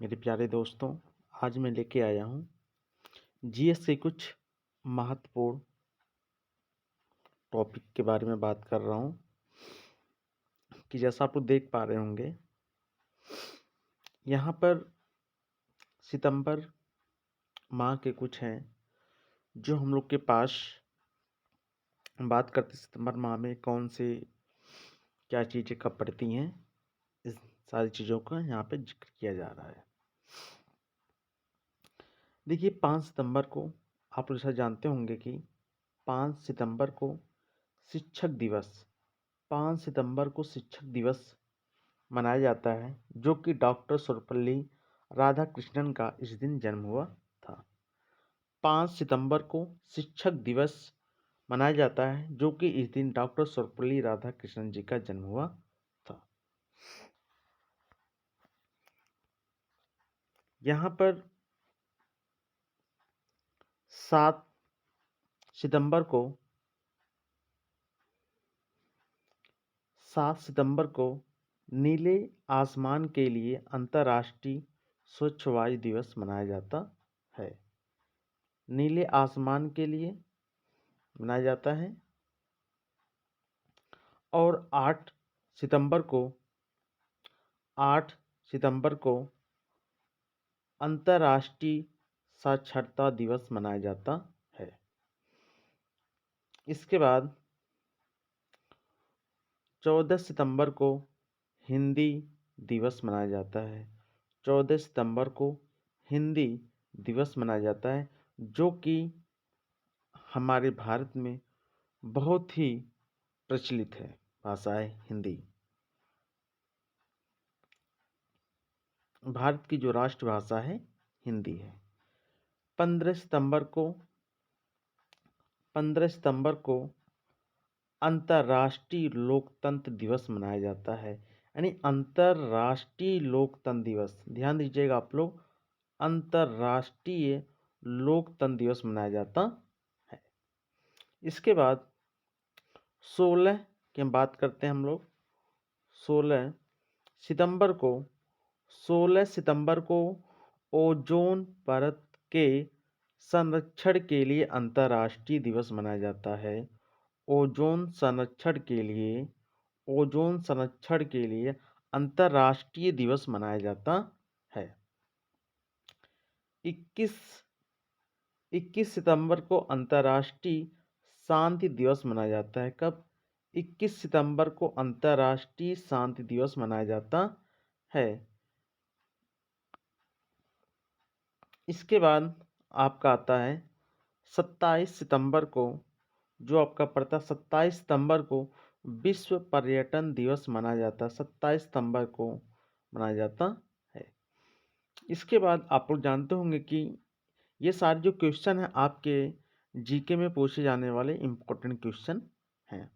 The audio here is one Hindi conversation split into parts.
मेरे प्यारे दोस्तों, आज मैं लेके आया हूँ जीएस के कुछ महत्वपूर्ण टॉपिक के बारे में बात कर रहा हूँ कि जैसा आप लोग देख पा रहे होंगे, यहाँ पर सितंबर माह के कुछ हैं जो हम लोग के पास बात करते सितंबर माह में कौन से क्या चीज़ें कब पड़ती हैं, इस सारी चीज़ों का यहाँ पे जिक्र किया जा रहा है। देखिए 5 सितंबर को आप लोग ऐसा जानते होंगे कि 5 सितंबर को शिक्षक दिवस 5 सितंबर को शिक्षक दिवस मनाया जाता है, जो कि डॉक्टर सर्वपल्ली राधाकृष्णन का इस दिन जन्म हुआ था। 5 सितंबर को शिक्षक दिवस मनाया जाता है, जो कि इस दिन डॉक्टर सर्वपल्ली राधाकृष्णन जी का जन्म हुआ था। यहाँ पर 7 सितंबर को 7 सितंबर को नीले आसमान के लिए अंतर्राष्ट्रीय स्वच्छ वायु दिवस मनाया जाता है। नीले आसमान के लिए मनाया जाता है। और 8 सितंबर को अंतर्राष्ट्रीय साक्षरता दिवस मनाया जाता है। इसके बाद 14 सितंबर को हिंदी दिवस मनाया जाता है। 14 सितंबर को हिंदी दिवस मनाया जाता है, जो कि हमारे भारत में बहुत ही प्रचलित है भाषा है हिंदी। भारत की जो राष्ट्रभाषा है हिंदी है। 15 सितंबर को अंतर्राष्ट्रीय लोकतंत्र दिवस मनाया जाता है। यानी अंतर्राष्ट्रीय लोकतंत्र दिवस, ध्यान दीजिएगा आप लोग, अंतर्राष्ट्रीय लोकतंत्र दिवस मनाया जाता है। इसके बाद 16 की हम बात करते हैं हम लोग। 16 सितंबर को 16 सितंबर को ओजोन परत के संरक्षण के लिए अंतर्राष्ट्रीय दिवस मनाया जाता है। ओजोन संरक्षण के लिए अंतर्राष्ट्रीय दिवस मनाया जाता है। 21 सितंबर को अंतर्राष्ट्रीय शांति दिवस मनाया जाता है। कब? 21 सितंबर को अंतर्राष्ट्रीय शांति दिवस मनाया जाता है। इसके बाद आपका आता है 27 सितंबर को, जो आपका पड़ता है 27 सितंबर को विश्व पर्यटन दिवस मनाया जाता है। 27 सितंबर को मनाया जाता है। इसके बाद आप लोग जानते होंगे कि ये सारे जो क्वेश्चन हैं आपके जीके में पूछे जाने वाले इम्पोर्टेंट क्वेश्चन हैं।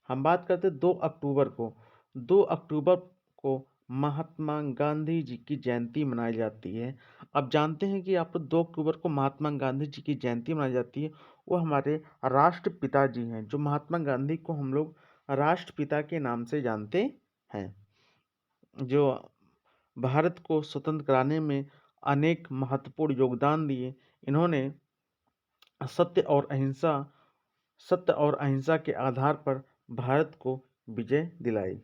हम बात करते हैं 2 अक्टूबर को। 2 अक्टूबर को महात्मा गांधी जी की जयंती मनाई जाती है। अब जानते हैं कि आप 2 अक्टूबर को महात्मा गांधी जी की जयंती मनाई जाती है। वो हमारे राष्ट्रपिता जी हैं, जो महात्मा गांधी को हम लोग राष्ट्रपिता के नाम से जानते हैं, जो भारत को स्वतंत्र कराने में अनेक महत्वपूर्ण योगदान दिए। इन्होंने सत्य और अहिंसा के आधार पर भारत को विजय दिलाई।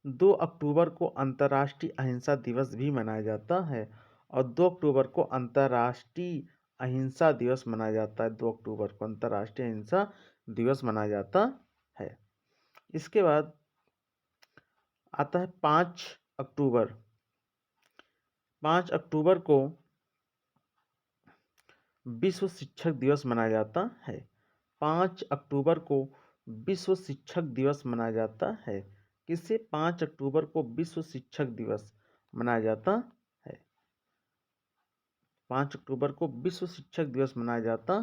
2 अक्टूबर को अंतर्राष्ट्रीय अहिंसा दिवस भी मनाया जाता है। और 2 अक्टूबर को अंतर्राष्ट्रीय अहिंसा दिवस मनाया जाता है। 2 अक्टूबर को अंतर्राष्ट्रीय अहिंसा दिवस मनाया जाता है। इसके बाद आता है 5 अक्टूबर। 5 अक्टूबर को विश्व शिक्षक दिवस मनाया जाता है। 5 अक्टूबर को विश्व शिक्षक दिवस मनाया जाता है। किससे? 5 अक्टूबर को विश्व शिक्षक दिवस मनाया जाता है। 5 अक्टूबर को विश्व शिक्षक दिवस मनाया जाता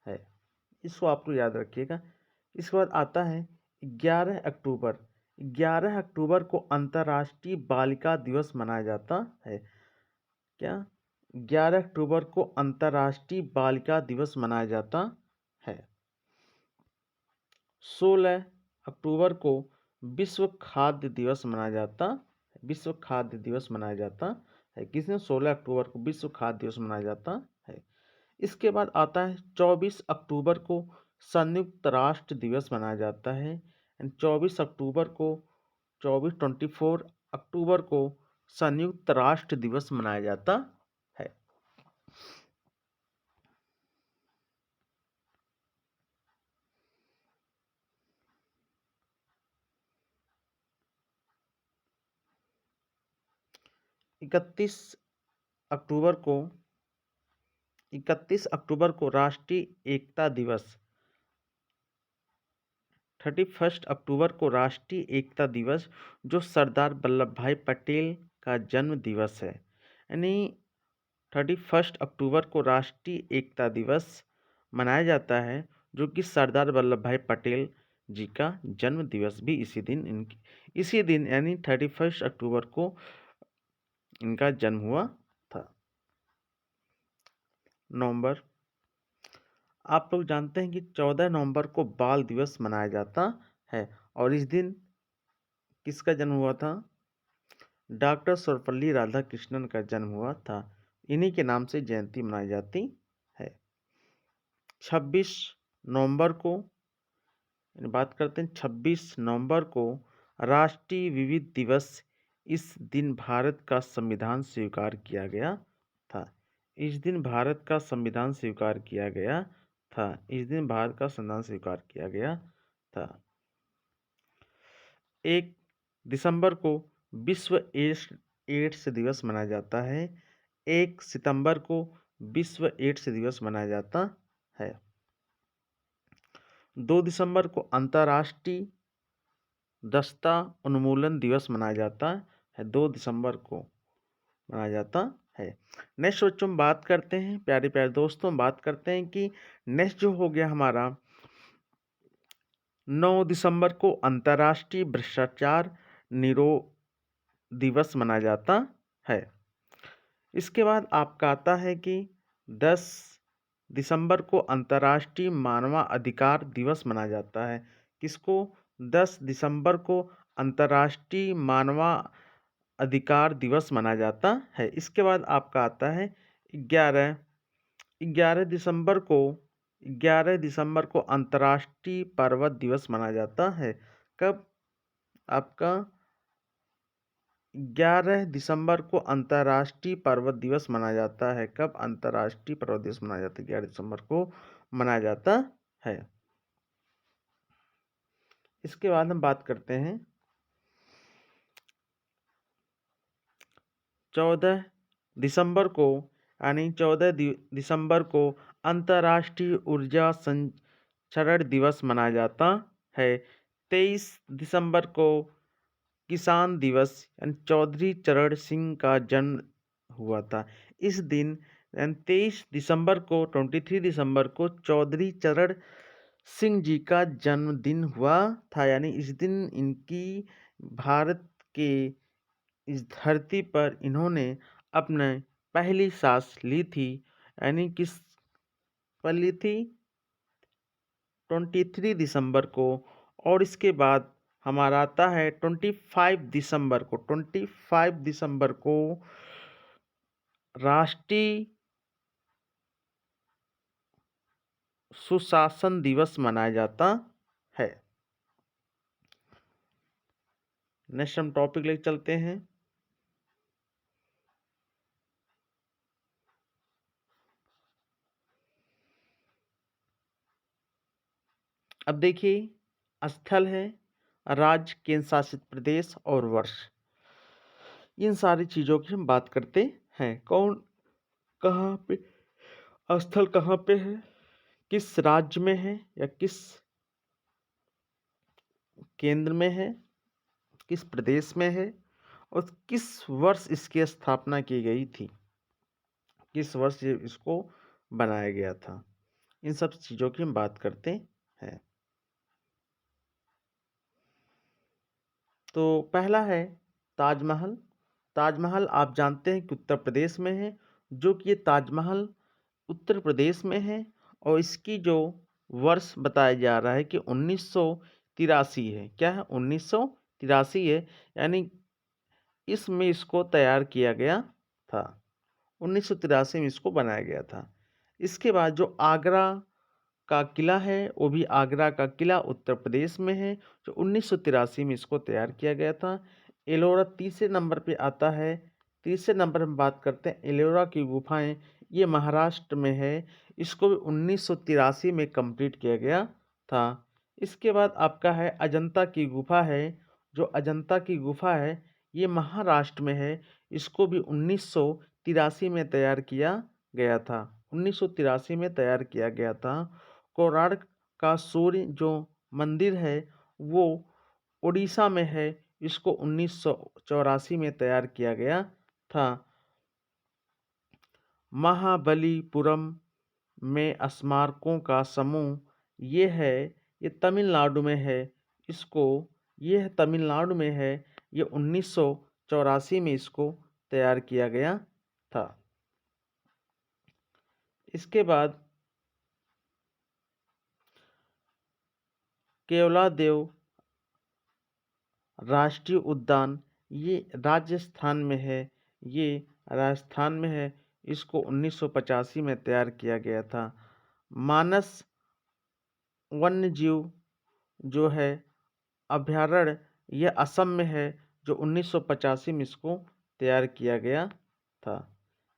है। इसको आपको याद रखिएगा। इसके बाद आता है 11 अक्टूबर। 11 अक्टूबर को अंतर्राष्ट्रीय बालिका दिवस मनाया जाता है। क्या? 11 अक्टूबर को अंतर्राष्ट्रीय बालिका दिवस मनाया जाता है। 16 अक्टूबर को विश्व खाद्य दिवस मनाया जाता है। विश्व खाद्य दिवस मनाया जाता है। किस दिन? 16 अक्टूबर को विश्व खाद्य दिवस मनाया जाता है। इसके बाद आता है 24 अक्टूबर को संयुक्त राष्ट्र दिवस मनाया जाता है। एंड 24 अक्टूबर को 24 अक्टूबर को संयुक्त राष्ट्र दिवस मनाया जाता है। इकतीस अक्टूबर को 31 अक्टूबर को राष्ट्रीय एकता दिवस 31 अक्टूबर को राष्ट्रीय एकता दिवस, जो सरदार वल्लभ भाई पटेल का जन्म दिवस है। यानी 31 अक्टूबर को राष्ट्रीय एकता दिवस मनाया जाता है, जो कि सरदार वल्लभ भाई पटेल जी का जन्म दिवस भी इसी दिन यानी 31 अक्टूबर को इनका जन्म हुआ था। नवंबर, आप लोग जानते हैं कि 14 नवंबर को बाल दिवस मनाया जाता है, और इस दिन किसका जन्म हुआ था? डॉक्टर सर्वपल्ली राधाकृष्णन का जन्म हुआ था। इन्हीं के नाम से जयंती मनाई जाती है। 26 नवंबर को बात करते हैं। 26 नवंबर को राष्ट्रीय विविध दिवस। इस दिन भारत का संविधान स्वीकार किया गया था। इस दिन भारत का संविधान स्वीकार किया गया था। इस दिन भारत का संविधान स्वीकार किया गया था। 1 दिसंबर को विश्व एड्स दिवस मनाया जाता है। 1 सितंबर को विश्व एड्स दिवस मनाया जाता है। 2 दिसंबर को अंतर्राष्ट्रीय दस्ता उन्मूलन दिवस मनाया जाता है। 2 दिसंबर को मनाया जाता है। नेक्स्ट बच्चों हम बात करते हैं, प्यारे प्यारे दोस्तों, हम बात करते हैं कि नेक्स्ट जो हो गया हमारा 9 दिसंबर को अंतर्राष्ट्रीय भ्रष्टाचार निरोध दिवस मनाया जाता है। इसके बाद आपका आता है कि 10 दिसंबर को अंतर्राष्ट्रीय मानवाधिकार दिवस मनाया जाता है। किसको? 10 दिसंबर को अंतर्राष्ट्रीय मानवाधिकार दिवस मनाया जाता है। इसके बाद आपका आता है 11 दिसंबर को 11 दिसंबर को अंतर्राष्ट्रीय पर्वत दिवस मनाया जाता है। कब? आपका 11 दिसंबर को अंतर्राष्ट्रीय पर्वत दिवस मनाया जाता है। कब अंतर्राष्ट्रीय पर्वत दिवस मनाया जाता है? 11 दिसंबर को मनाया जाता है। इसके बाद हम बात करते हैं 14 दिसंबर को, यानी 14 दिसंबर को अंतर्राष्ट्रीय ऊर्जा संरक्षण दिवस मनाया जाता है। 23 दिसंबर को किसान दिवस, यानी चौधरी चरण सिंह का जन्म हुआ था। इस दिन 23 दिसंबर को 23 दिसंबर को चौधरी चरण सिंह जी का जन्मदिन हुआ था। यानी इस दिन इनकी भारत के इस धरती पर इन्होंने अपने पहली सांस ली थी। यानी किस पर ली थी? 23 दिसंबर को। और इसके बाद हमारा आता है 25 दिसंबर को। 25 दिसंबर को राष्ट्रीय सुशासन दिवस मनाया जाता है। नेक्स्ट हम टॉपिक लेके चलते हैं। अब देखिए, स्थल है, राज्य, केंद्र शासित प्रदेश और वर्ष। इन सारी चीज़ों की हम बात करते हैं। कौन कहाँ पे, स्थल कहाँ पे है, किस राज्य में है या किस केंद्र में है, किस प्रदेश में है, और किस वर्ष इसकी स्थापना की गई थी, किस वर्ष इसको बनाया गया था। इन सब चीज़ों की हम बात करते हैं। तो पहला है ताजमहल। ताजमहल आप जानते हैं कि उत्तर प्रदेश में है, जो कि ये ताजमहल उत्तर प्रदेश में है, और इसकी जो वर्ष बताया जा रहा है कि 1983 है। क्या है? 1983 है। यानी इसमें इसको तैयार किया गया था। 1983 में इसको बनाया गया था। इसके बाद जो आगरा का किला है, वो भी आगरा का किला उत्तर प्रदेश में है, जो 1983 में इसको तैयार किया गया था। एलोरा तीसरे नंबर पे आता है। तीसरे नंबर हम बात करते हैं एलोरा की गुफाएं, ये महाराष्ट्र में है। इसको भी 1983 में कंप्लीट किया गया था। इसके बाद आपका है अजंता की गुफा है। जो अजंता की गुफा है, ये महाराष्ट्र में है। इसको भी 1983 में तैयार किया गया था। 1983 में तैयार किया गया था। कोणार्क का सूर्य जो मंदिर है, वो उड़ीसा में है। इसको 1984 में तैयार किया गया था। महाबलीपुरम में स्मारकों का समूह, ये है, ये तमिलनाडु में है। इसको ये तमिलनाडु में है। ये 1984 में इसको तैयार किया गया था। इसके बाद केवलादेव राष्ट्रीय उद्यान, ये राजस्थान में है। ये राजस्थान में है। इसको 1985 में तैयार किया गया था। मानस वन्यजीव जो है अभयारण्य, यह असम में है, जो 1985 में इसको तैयार किया गया था।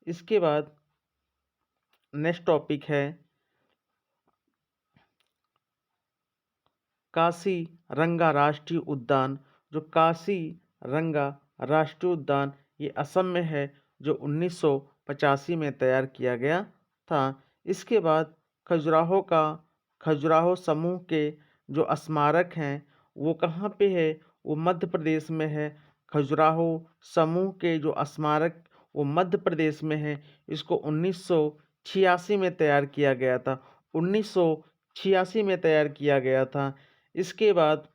इसके बाद नेक्स्ट टॉपिक है काशी रंगा राष्ट्रीय उद्यान। जो काशी रंगा राष्ट्रीय उद्यान, ये असम में है, जो 1985 में तैयार किया गया था। इसके बाद खजुराहो समूह के जो स्मारक हैं, वो कहाँ पे है? वो मध्य प्रदेश में है। खजुराहो समूह के जो स्मारक, वो मध्य प्रदेश में है। इसको 1986 में तैयार किया गया था। 1986 में तैयार किया गया था। इसके बाद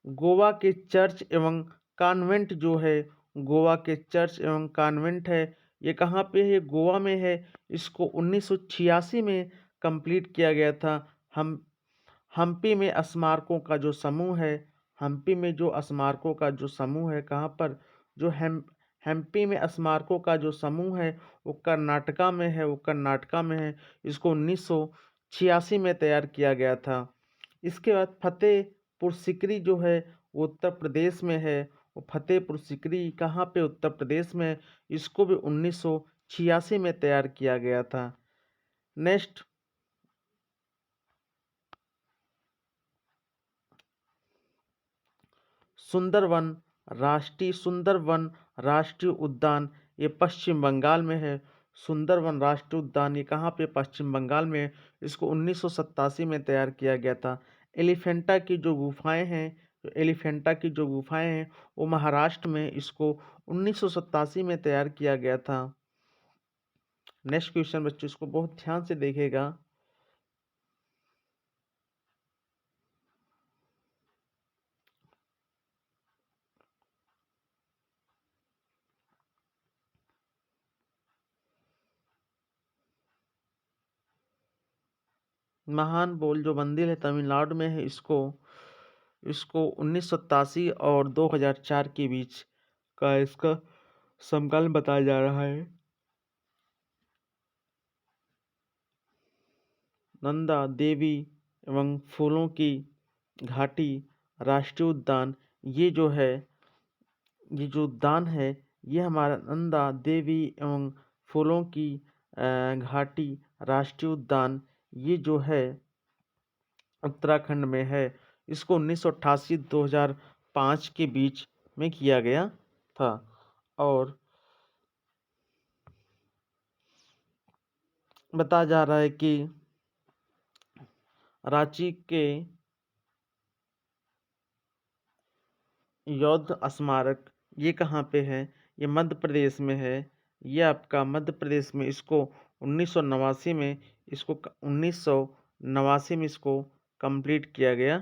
गोवा के चर्च एवं कॉन्वेंट जो है, गोवा के चर्च एवं कॉन्वेंट है, ये कहाँ पे है? गोवा में है। इसको 1986 में कंप्लीट किया गया था। हम हम्पी में स्मारकों का जो समूह है, हम्पी में जो स्मारकों का जो समूह है, कहाँ पर? जो हम्पी में स्मारकों का जो समूह है, वो कर्नाटका में है। वो कर्नाटका में है। इसको 1986 में तैयार किया गया था। इसके बाद फतेहपुर सिकरी जो है, वो उत्तर प्रदेश में है। वो फतेहपुर सिकरी कहाँ पे? उत्तर प्रदेश में है। इसको भी 1986 में तैयार किया गया था। नेक्स्ट, सुंदरवन राष्ट्रीय उद्यान, ये पश्चिम बंगाल में है। सुंदरवन राष्ट्रीय उद्यान, ये कहाँ पे? पश्चिम बंगाल में है। इसको 1987 में तैयार किया गया था। एलिफेंटा की जो गुफाएं हैं, वो महाराष्ट्र में, इसको 1987 में तैयार किया गया था। नेक्स्ट क्वेश्चन बच्चों, इसको बहुत ध्यान से देखेगा। महान बोल जो मंदिर है तमिलनाडु में है, इसको इसको 1987 और 2004 के बीच का इसका समकालीन बताया जा रहा है। नंदा देवी एवं फूलों की घाटी राष्ट्रीय उद्यान, ये जो है, ये जो उद्यान है, ये हमारा नंदा देवी एवं फूलों की घाटी राष्ट्रीय उद्यान, ये जो है उत्तराखंड में है। इसको 1988-2005 के बीच में किया गया था। और बताया जा रहा है कि रांची के युद्ध स्मारक, ये कहाँ पे है? ये मध्य प्रदेश में है। ये आपका मध्य प्रदेश में, इसको 1989 में, 1989 में इसको कंप्लीट किया गया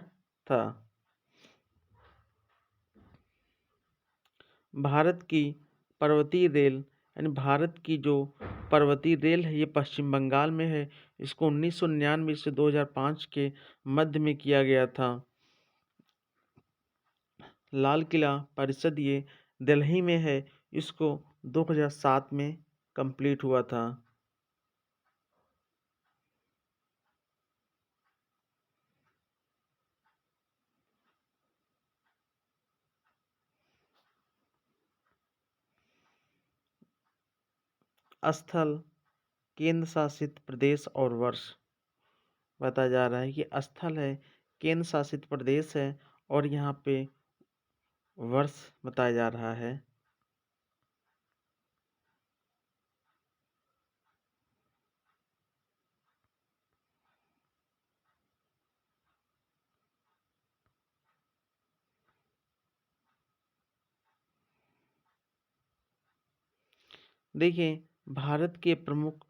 था। भारत की पर्वतीय रेल, यानी भारत की जो पर्वतीय रेल है, ये पश्चिम बंगाल में है। इसको 1999 से 2005 के मध्य में किया गया था। लाल किला परिषद, ये दिल्ली में है। इसको 2007 में कंप्लीट हुआ था। स्थल, केंद्र शासित प्रदेश और वर्ष बताया जा रहा है कि स्थल है, केंद्र शासित प्रदेश है और यहाँ पे वर्ष बताया जा रहा है। देखिए, भारत के प्रमुख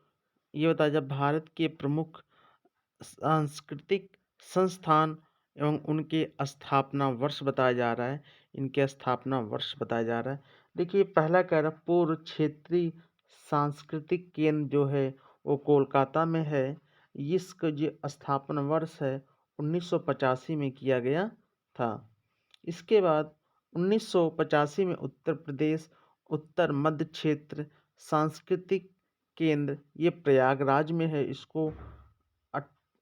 ये बताया जाए भारत के प्रमुख सांस्कृतिक संस्थान एवं उनके स्थापना वर्ष बताया जा रहा है। इनके स्थापना वर्ष बताया जा रहा है। देखिए, पहला कह रहा पूर्व क्षेत्रीय सांस्कृतिक केंद्र जो है वो कोलकाता में है। इसका जो स्थापना वर्ष है 1985 में किया गया था। इसके बाद 1985 में उत्तर प्रदेश उत्तर मध्य क्षेत्र सांस्कृतिक केंद्र ये प्रयागराज में है। इसको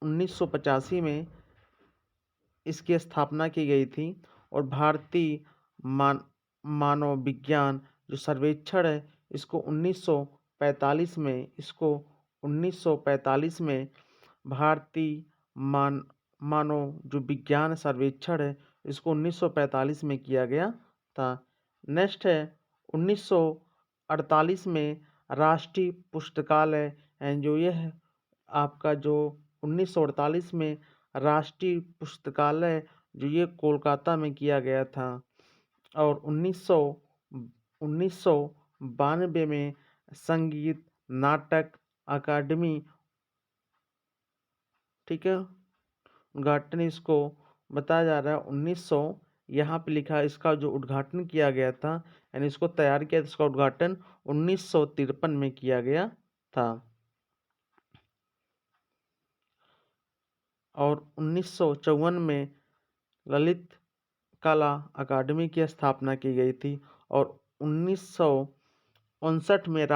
1985 में इसकी स्थापना की गई थी। और भारतीय मानव विज्ञान जो सर्वेक्षण है इसको 1945 में भारतीय मानव जो विज्ञान सर्वेक्षण है इसको 1945 में किया गया था। नेक्स्ट है 1948 में राष्ट्रीय पुस्तकालय एंड जो ये है आपका जो 1948 में राष्ट्रीय पुस्तकालय जो ये कोलकाता में किया गया था। और 1992 में संगीत नाटक अकादमी, ठीक है, उद्घाटन इसको बताया जा रहा है 1900 यहाँ पे लिखा है इसका जो उद्घाटन किया गया था यानी इसको तैयार किया इसका उद्घाटन 1953 में किया गया था। और 1954 में ललित कला अकादमी की स्थापना की गई थी। और 1959 में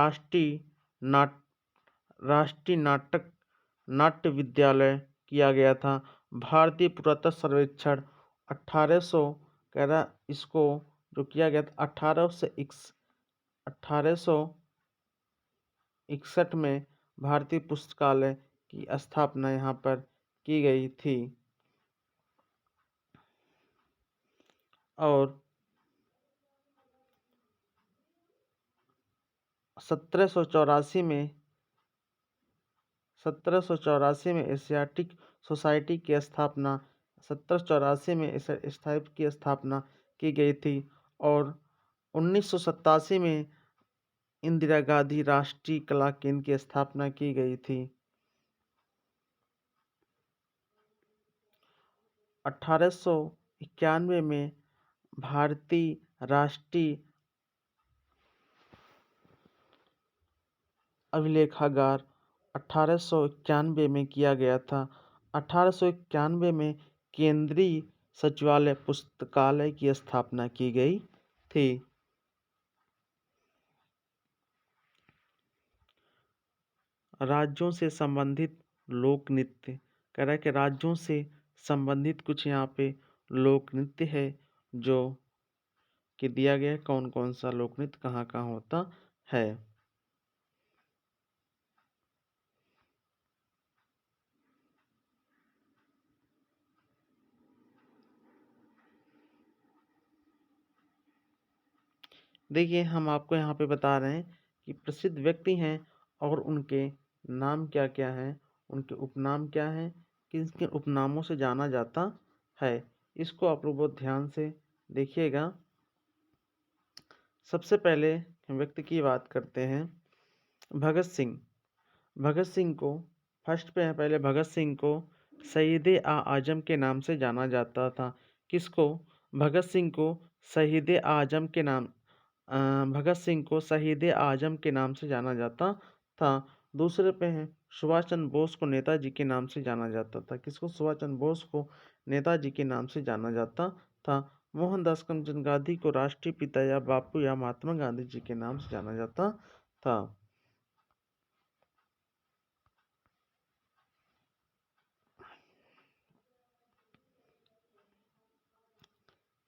नाट्य विद्यालय किया गया था। भारतीय पुरातत्व सर्वेक्षण 1800 कह रहा इसको जो किया गया था 1861 में भारतीय पुस्तकालय की स्थापना यहाँ पर की गई थी। और 1784 में एशियाटिक सोसाइटी की स्थापना 1784 में इस स्थापित की स्थापना की गई थी। और 1987 में इंदिरा गांधी राष्ट्रीय कला केंद्र की स्थापना की गई थी। 1891 में भारतीय राष्ट्रीय अभिलेखागार 1891 में किया गया था। 1891 में केंद्रीय सचिवालय पुस्तकालय की स्थापना की गई थी। राज्यों से संबंधित लोक नृत्य कह रहा है कि राज्यों से संबंधित कुछ यहाँ पे लोक नृत्य है जो कि दिया गया है कौन कौन सा लोक नृत्य कहाँ कहाँ होता है। देखिए, हम आपको यहाँ पे बता रहे हैं कि प्रसिद्ध व्यक्ति हैं और उनके नाम क्या क्या हैं, उनके उपनाम क्या हैं, किन किन उपनामों से जाना जाता है। इसको आप लोग बहुत ध्यान से देखिएगा। सबसे पहले व्यक्ति की बात करते हैं भगत सिंह। भगत सिंह को फर्स्ट पे है पहले भगत सिंह को शहीद आजम के नाम से जाना जाता था। किसको? भगत सिंह को शहीद आजम के नाम भगत सिंह को शहीद आजम के नाम से जाना जाता था। दूसरे पे हैं सुभाष चंद्र बोस को नेताजी के नाम से जाना जाता था। किसको? सुभाष चंद्र बोस को नेताजी के नाम से जाना जाता था। मोहनदास करमचंद गांधी को राष्ट्रीय पिता या बापू या महात्मा गांधी जी के नाम से जाना जाता था।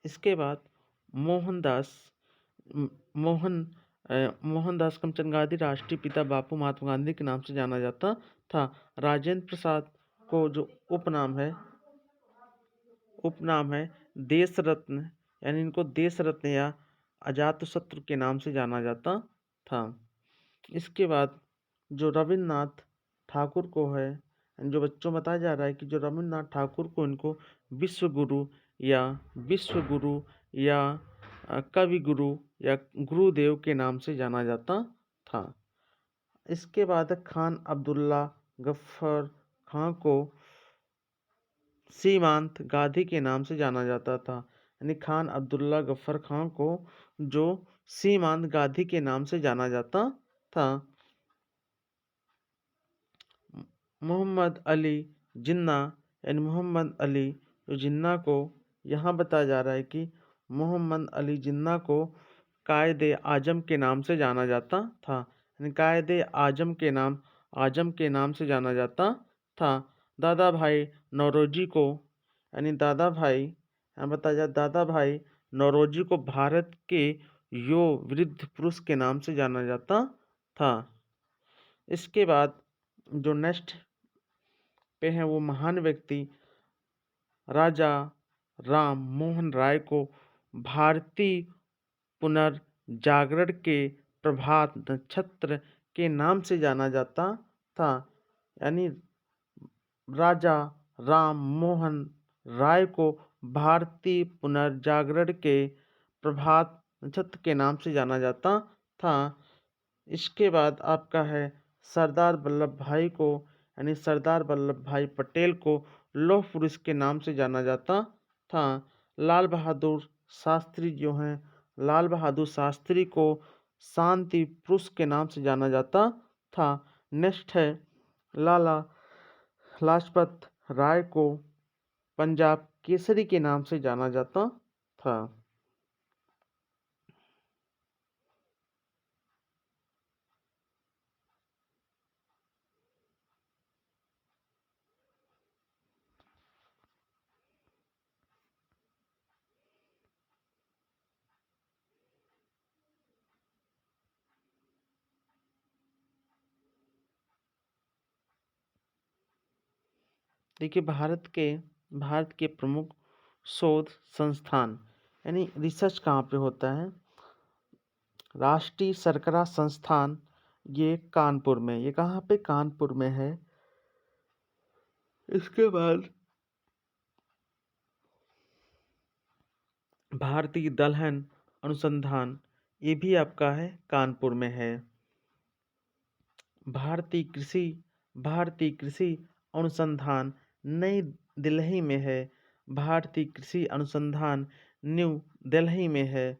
इसके बाद मोहनदास म- मोहन मोहनदास करमचंद गांधी राष्ट्रीय पिता बापू महात्मा गांधी के नाम से जाना जाता था। राजेंद्र प्रसाद को जो उपनाम है देश रत्न, यानी इनको देश रत्न या अजातशत्रु के नाम से जाना जाता था। इसके बाद जो रविन्द्रनाथ ठाकुर को है, जो बच्चों बताया जा रहा है कि जो रविन्द्रनाथ ठाकुर को इनको विश्व गुरु या कवि गुरु या गुरुदेव के नाम से जाना जाता था। इसके बाद खान अब्दुल्ला गफ्फर खां को सीमांत गांधी के नाम से जाना जाता था, यानी खान अब्दुल्ला गफ्फर खां को जो सीमांत गांधी के नाम से जाना जाता था। मोहम्मद अली जिन्ना, यानी मोहम्मद अली जिन्ना को यहाँ बताया जा रहा है कि मोहम्मद अली जिन्ना को कायदे आजम के नाम से जाना जाता था, यानी कायदे आजम के नाम से जाना जाता था। दादा भाई नौरोजी को, यानी दादा भाई, यहाँ बताया जाए दादा भाई नौरोजी को भारत के यो वृद्ध पुरुष के नाम से जाना जाता था। इसके बाद जो नेक्स्ट पे हैं वो महान व्यक्ति राजा राम मोहन राय को भारतीय पुनर्जागरण के प्रभात नक्षत्र के नाम से जाना जाता था, यानी राजा राम मोहन राय को भारतीय पुनर्जागरण के प्रभात नक्षत्र के नाम से जाना जाता था। इसके बाद आपका है सरदार वल्लभ भाई को, यानी सरदार वल्लभ भाई पटेल को लौह पुरुष के नाम से जाना जाता था। लाल बहादुर शास्त्री जो हैं, लाल बहादुर शास्त्री को शांति पुरुष के नाम से जाना जाता था। नेक्स्ट है लाला लाजपत राय को पंजाब केसरी के नाम से जाना जाता था। देखिए भारत के प्रमुख शोध संस्थान, यानी रिसर्च कहाँ पे होता है। राष्ट्रीय शर्करा संस्थान ये कानपुर में, ये कहाँ पे कानपुर में है। इसके बाद भारतीय दलहन अनुसंधान ये भी आपका है कानपुर में है। भारतीय कृषि अनुसंधान नई दिल्ली में है। भारतीय कृषि अनुसंधान न्यू दिल्ली में है।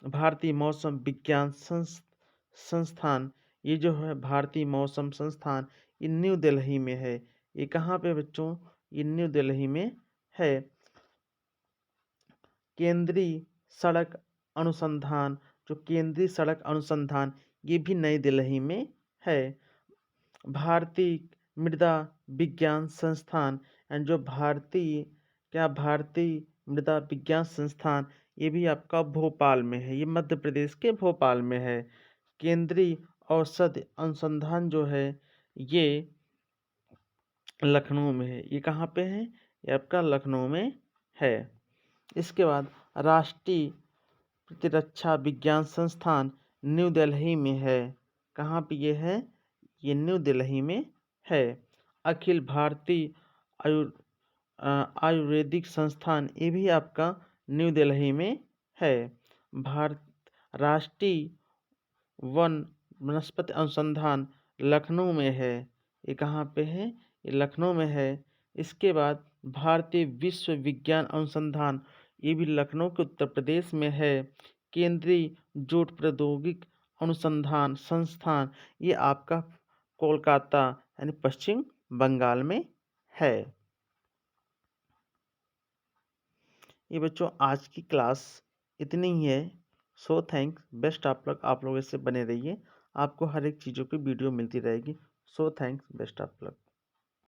भारतीय मौसम विज्ञान संस्थान ये जो है भारतीय मौसम संस्थान ये न्यू दिल्ली में है। ये कहाँ पे बच्चों, ये न्यू दिल्ली में है। केंद्रीय सड़क अनुसंधान, जो केंद्रीय सड़क अनुसंधान ये भी नई दिल्ली में है। भारतीय मृदा विज्ञान संस्थान एंड जो भारतीय मृदा विज्ञान संस्थान ये भी आपका भोपाल में है, ये मध्य प्रदेश के भोपाल में है। केंद्रीय औषध अनुसंधान जो है ये लखनऊ में है। ये कहाँ पे है, ये आपका लखनऊ में है। इसके बाद राष्ट्रीय प्रतिरक्षा विज्ञान संस्थान न्यू दिल्ली में है। कहाँ पे ये है, ये न्यू दिल्ली में है। अखिल भारतीय आयुर्वेदिक संस्थान ये भी आपका न्यू दिल्ली में है। भारत राष्ट्रीय वनस्पति अनुसंधान लखनऊ में है। ये कहाँ पे है, ये लखनऊ में है। इसके बाद भारतीय विश्व विज्ञान अनुसंधान ये भी लखनऊ के उत्तर प्रदेश में है। केंद्रीय जूट प्रौद्योगिक अनुसंधान संस्थान ये आपका कोलकाता यानी पश्चिम बंगाल में है। ये बच्चों आज की क्लास इतनी ही है। So thanks, best of luck. आप लोग इससे बने रहिए, आपको हर एक चीज़ों की वीडियो मिलती रहेगी। So thanks, best of luck.